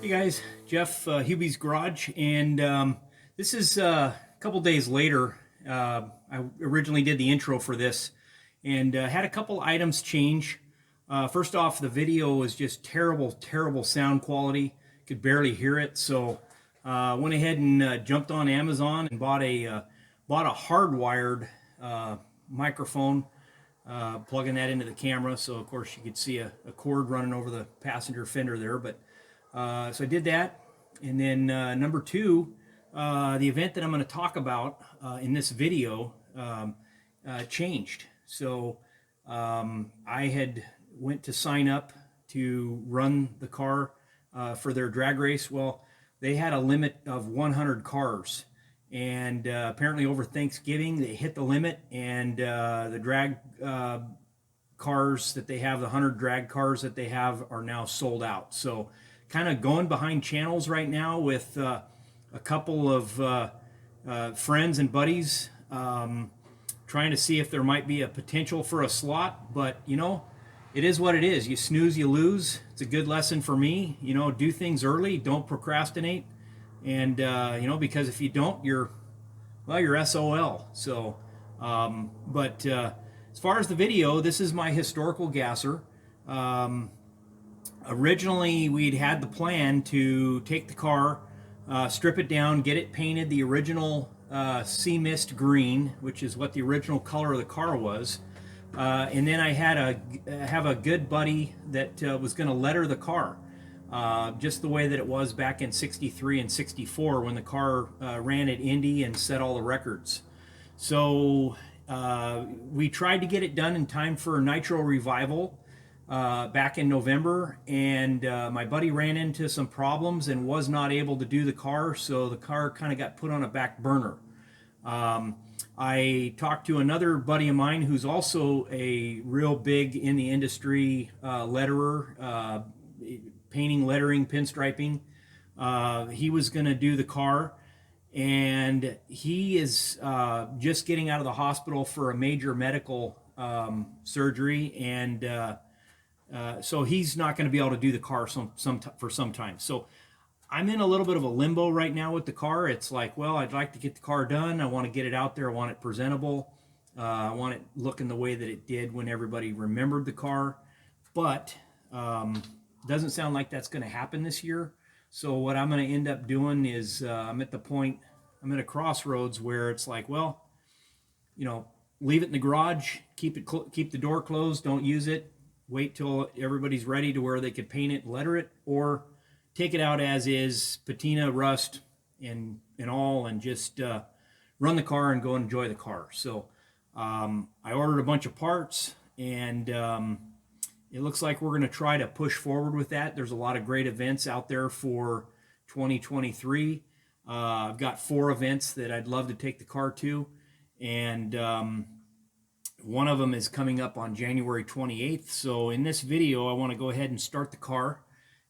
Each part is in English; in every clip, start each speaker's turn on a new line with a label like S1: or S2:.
S1: Hey guys, Jeff, Hubie's Garage, and this is a couple days later. I originally did the intro for this and had a couple items change. First off, the video was just terrible sound quality. Could barely hear it, so went ahead and jumped on Amazon and bought a hardwired microphone, plugging that into the camera. So of course you could see a cord running over the passenger fender there, but so I did that. And then number two, the event that I'm going to talk about in this video changed. So I had went to sign up to run the car for their drag race. Well, they had a limit of 100 cars, and apparently over Thanksgiving they hit the limit, and the drag cars that they have, the 100 drag cars that they have, are now sold out. So kind of going behind channels right now with a couple of friends and buddies, trying to see if there might be a potential for a slot. But you know, it is what it is. You snooze, you lose. It's a good lesson for me. You know, do things early, don't procrastinate, and you know, because if you don't, you're SOL. So but as far as the video, this is my historical gasser. Originally, we'd had the plan to take the car, strip it down, get it painted the original sea mist green, which is what the original color of the car was. And then I had have a good buddy that was going to letter the car, just the way that it was back in '63 and '64 when the car ran at Indy and set all the records. So we tried to get it done in time for Nitro Revival back in November, and my buddy ran into some problems and was not able to do the car, so the car kind of got put on a back burner. I talked to another buddy of mine who's also a real big in the industry letterer, painting, lettering, pinstriping. He was going to do the car, and he is just getting out of the hospital for a major medical surgery, and so he's not going to be able to do the car for some time. So I'm in a little bit of a limbo right now with the car. It's like, well, I'd like to get the car done. I want to get it out there. I want it presentable. I want it looking the way that it did when everybody remembered the car. But doesn't sound like that's going to happen this year. So what I'm going to end up doing is I'm at a crossroads where it's like, well, you know, leave it in the garage, keep the door closed, don't use it. Wait till everybody's ready to where they could paint it and letter it, or take it out as is, patina, rust, and all, and just run the car and go enjoy the car. So I ordered a bunch of parts, and it looks like we're going to try to push forward with that. There's a lot of great events out there for 2023. I've got 4 events that I'd love to take the car to, and one of them is coming up on January 28th. So in this video, I want to go ahead and start the car,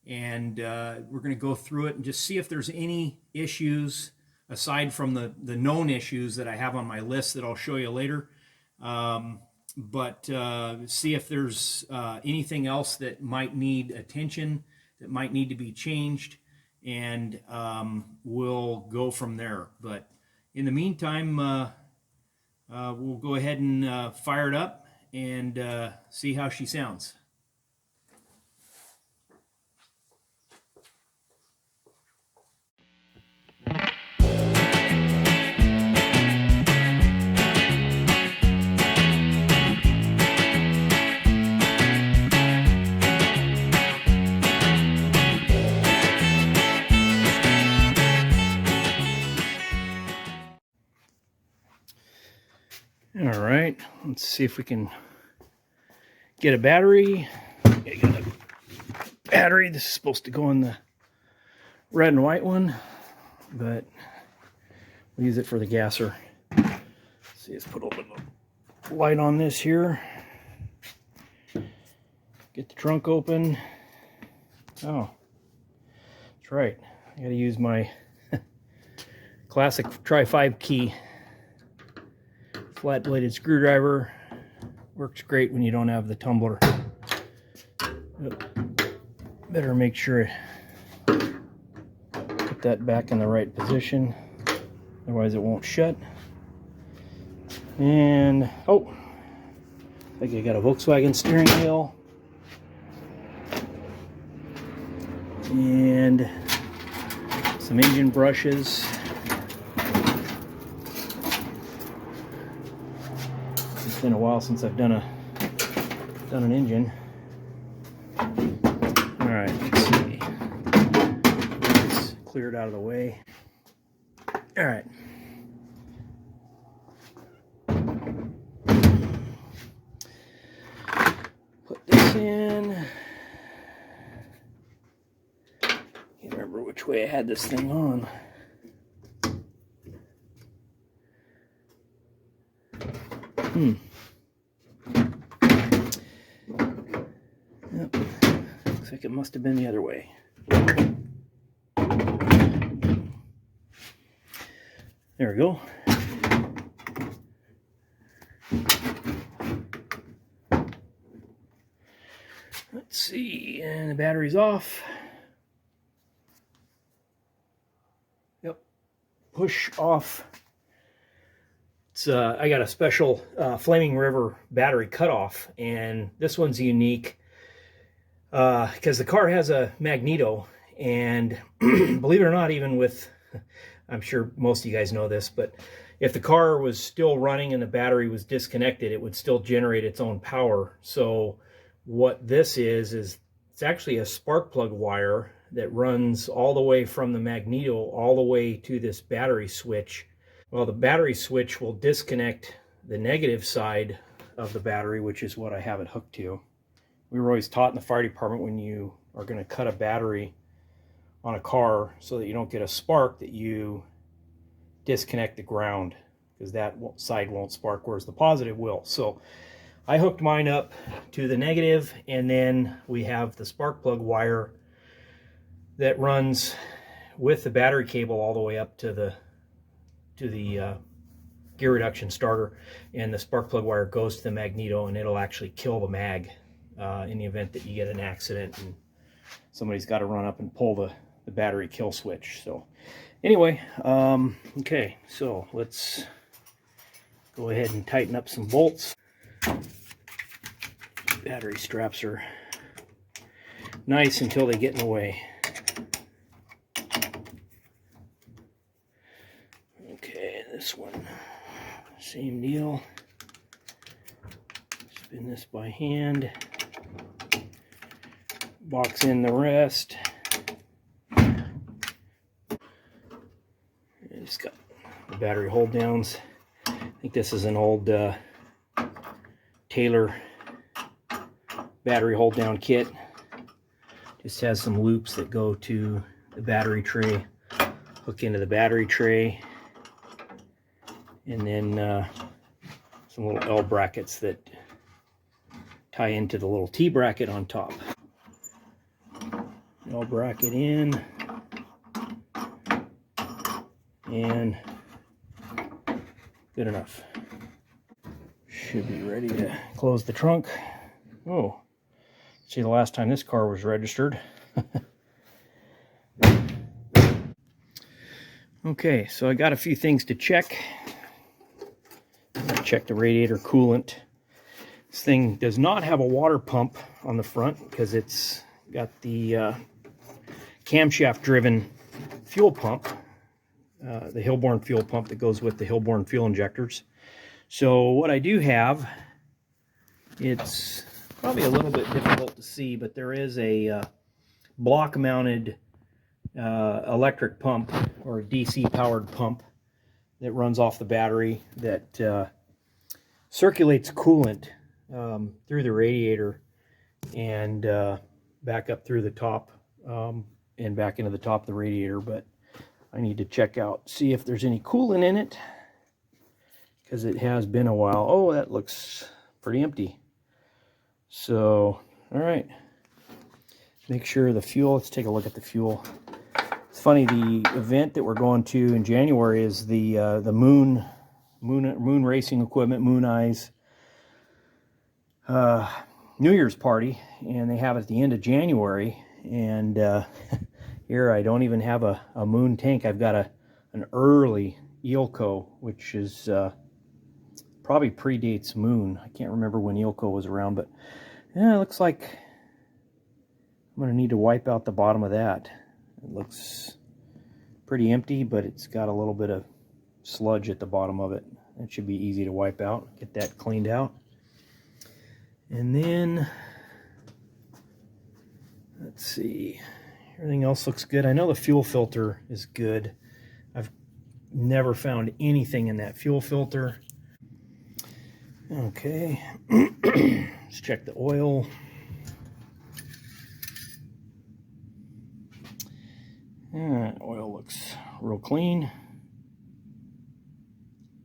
S1: and we're going to go through it and just see if there's any issues aside from the known issues that I have on my list that I'll show you later. But see if there's anything else that might need attention, that might need to be changed, and we'll go from there. But in the meantime, we'll go ahead and fire it up and see how she sounds. All right, let's see if we can get a battery. Okay, got a battery. This is supposed to go in the red and white one, but we'll use it for the gasser. Let's see, let's put a little bit of light on this here. Get the trunk open. Oh, that's right. I got to use my classic Tri-5 key. Flat-bladed screwdriver works great when you don't have the tumbler. Better make sure that back in the right position, otherwise it won't shut. And oh, I think I got a Volkswagen steering wheel and some engine brushes. It's been a while since I've done an engine. All right, let's see. It's cleared out of the way. All right. Put this in. Can't remember which way I had this thing on. Yep. Looks like it must have been the other way. There we go. Let's see, and the battery's off. Yep. Push off. It's I got a special Flaming River battery cutoff, and this one's unique because the car has a magneto, and believe it or not, even with, I'm sure most of you guys know this, but if the car was still running and the battery was disconnected, it would still generate its own power. So what this is it's actually a spark plug wire that runs all the way from the magneto all the way to this battery switch. Well, the battery switch will disconnect the negative side of the battery, which is what I have it hooked to. We were always taught in the fire department, when you are going to cut a battery on a car so that you don't get a spark, that you disconnect the ground, because that side won't spark, whereas the positive will. So I hooked mine up to the negative, and then we have the spark plug wire that runs with the battery cable all the way up to the gear reduction starter, and the spark plug wire goes to the magneto, and it'll actually kill the mag in the event that you get an accident and somebody's got to run up and pull the battery kill switch. So anyway, okay, so let's go ahead and tighten up some bolts. Battery straps are nice until they get in the way. Okay, this one, same deal. Spin this by hand. Box in the rest. It's got the battery hold downs. I think this is an old Taylor battery hold down kit. Just has some loops that go to the battery tray, hook into the battery tray, and then some little L brackets that tie into the little T bracket on top. L bracket in, and good enough. Should be ready to close the trunk. Oh, see, the last time this car was registered. Okay, so I got a few things to check. Check the radiator coolant. This thing does not have a water pump on the front because it's got the camshaft driven fuel pump, the Hilborn fuel pump that goes with the Hilborn fuel injectors. So what I do have, it's probably a little bit difficult to see, but there is a block mounted electric pump, or a DC powered pump, that runs off the battery that circulates coolant through the radiator and back up through the top and back into the top of the radiator. But I need to check out, see if there's any coolant in it, because it has been a while. Oh, that looks pretty empty. So, all right, make sure the fuel, let's take a look at the fuel. It's funny, the event that we're going to in January is the moon racing equipment, Moon Eyes New Year's party, and they have it at the end of January. And Here I don't even have a Moon tank. I've got an early Eelco, which is probably predates Moon. I can't remember when Eelco was around, but yeah, it looks like I'm going to need to wipe out the bottom of that. It looks pretty empty, but it's got a little bit of sludge at the bottom of it. It should be easy to wipe out. Get that cleaned out. And then, let's see. Everything else looks good. I know the fuel filter is good. I've never found anything in that fuel filter. Okay. Let's check the oil. Oil looks real clean.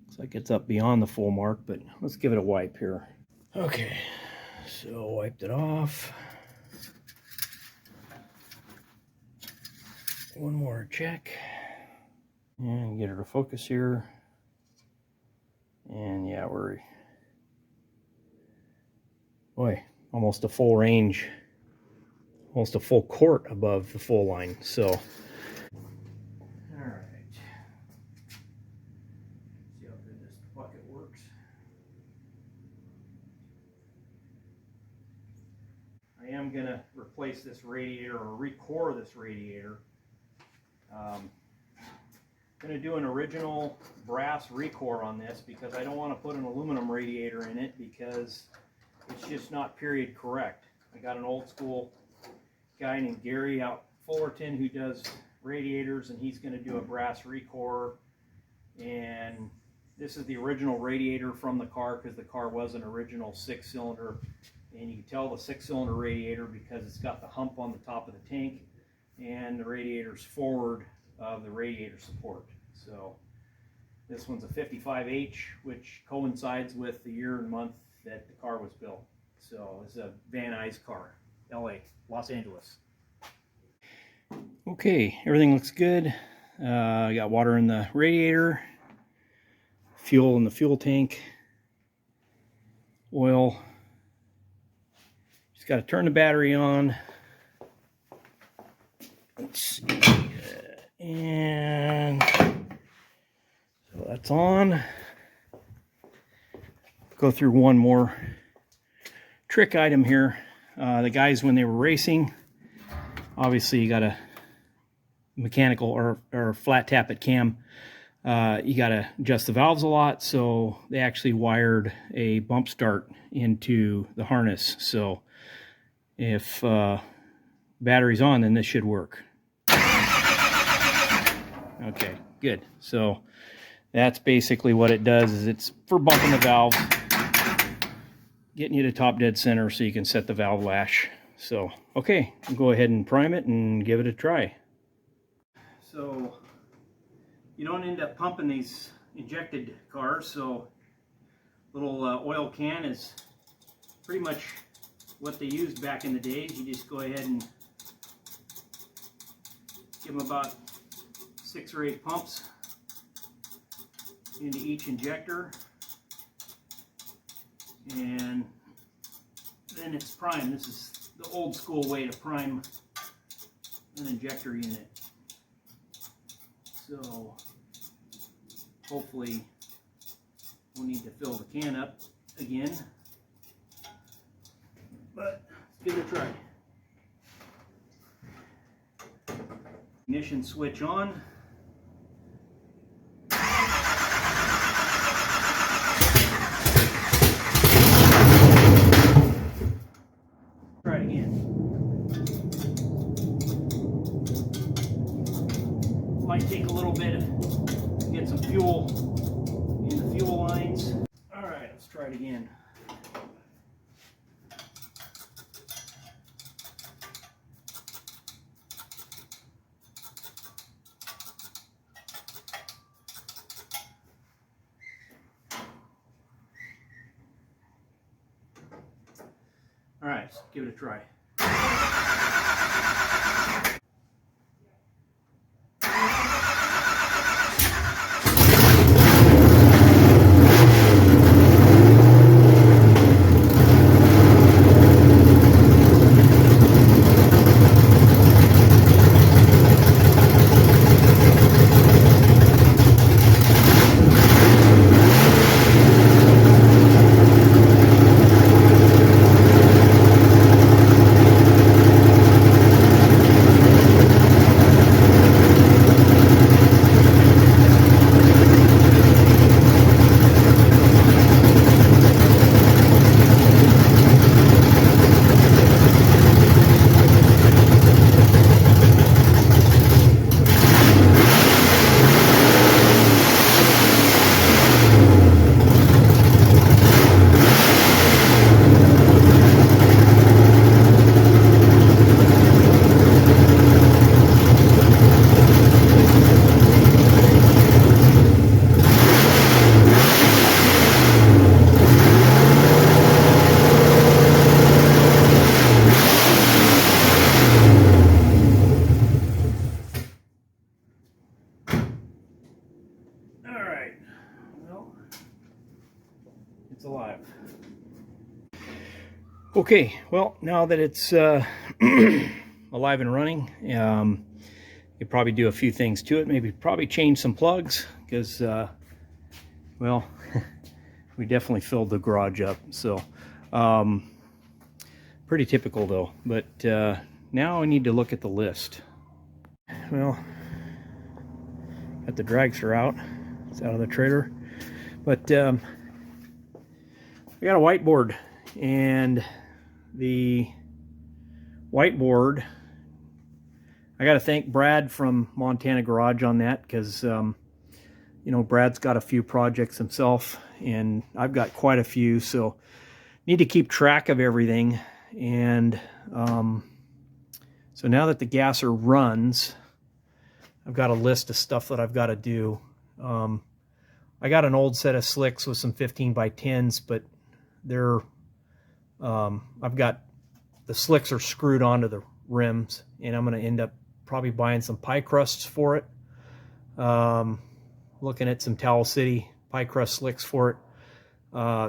S1: Looks like it's up beyond the full mark, but let's give it a wipe here. Okay, so wiped it off. One more check. And get her to focus here. And yeah, we're almost a full range. Almost a full quart above the full line. So, all right. See how good this bucket works. I am gonna replace this radiator or recore this radiator. I'm gonna do an original brass recore on this because I don't want to put an aluminum radiator in it because it's just not period correct. I got an old school guy named Gary out Fullerton who does radiators, and he's going to do a brass recore. And this is the original radiator from the car because the car was an original 6-cylinder, and you can tell the 6-cylinder radiator because it's got the hump on the top of the tank and the radiator's forward of the radiator support. So this one's a 55H, which coincides with the year and month that the car was built. So it's a Van Nuys car, LA, Los Angeles. Okay, everything looks good. I got water in the radiator, fuel in the fuel tank, oil. Just got to turn the battery on. Let's see. And so that's on. Go through one more trick item here. The guys, when they were racing, obviously you got a mechanical or flat tap at cam. You got to adjust the valves a lot, so they actually wired a bump start into the harness. So if battery's on, then this should work. Okay, good. So that's basically what it does, is it's for bumping the valve, getting you to top dead center so you can set the valve lash. So, okay, I'll go ahead and prime it and give it a try. So, you don't end up pumping these injected cars, so little oil can is pretty much what they used back in the days. You just go ahead and give them about 6 or 8 pumps into each injector, and then it's primed. This is the old school way to prime an injector unit. So hopefully we'll need to fill the can up again, but let's give it a try. Ignition switch on. Try it again. Might take a little bit to get some fuel in the fuel lines. All right, let's try it again. All right, let's give it a try. Okay, well, now that it's alive and running, you probably do a few things to it. Maybe probably change some plugs because, well, we definitely filled the garage up. So, pretty typical though. But now I need to look at the list. Well, got the dragster out. It's out of the trailer. But I got a whiteboard, and the whiteboard, I got to thank Brad from Montana Garage on that, because you know, Brad's got a few projects himself and I've got quite a few, so need to keep track of everything. And so now that the gasser runs, I've got a list of stuff that I've got to do. I got an old set of slicks with some 15x10s, but they're I've got the slicks are screwed onto the rims, and I'm going to end up probably buying some pie crusts for it. Looking at some Towel City pie crust slicks for it.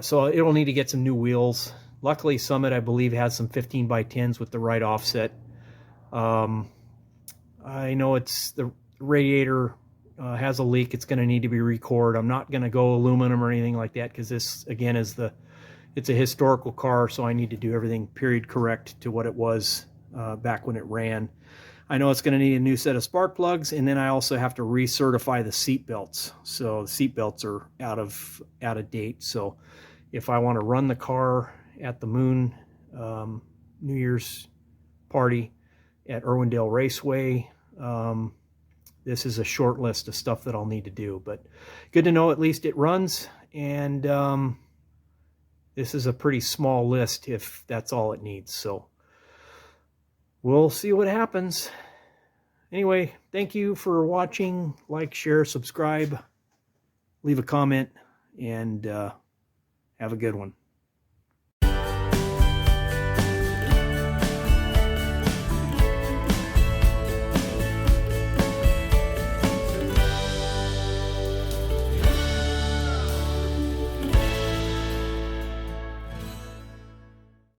S1: So it'll need to get some new wheels. Luckily, Summit, I believe, has some 15x10s with the right offset. I know it's the radiator has a leak. It's going to need to be recored. I'm not going to go aluminum or anything like that, because this, again, is it's a historical car, so I need to do everything period correct to what it was back when it ran. I know it's going to need a new set of spark plugs, and then I also have to recertify the seat belts. So the seat belts are out of date. So if I want to run the car at the Moon New Year's party at Irwindale Raceway, this is a short list of stuff that I'll need to do. But good to know at least it runs, and this is a pretty small list if that's all it needs. So we'll see what happens. Anyway, thank you for watching. Like, share, subscribe, leave a comment, and have a good one.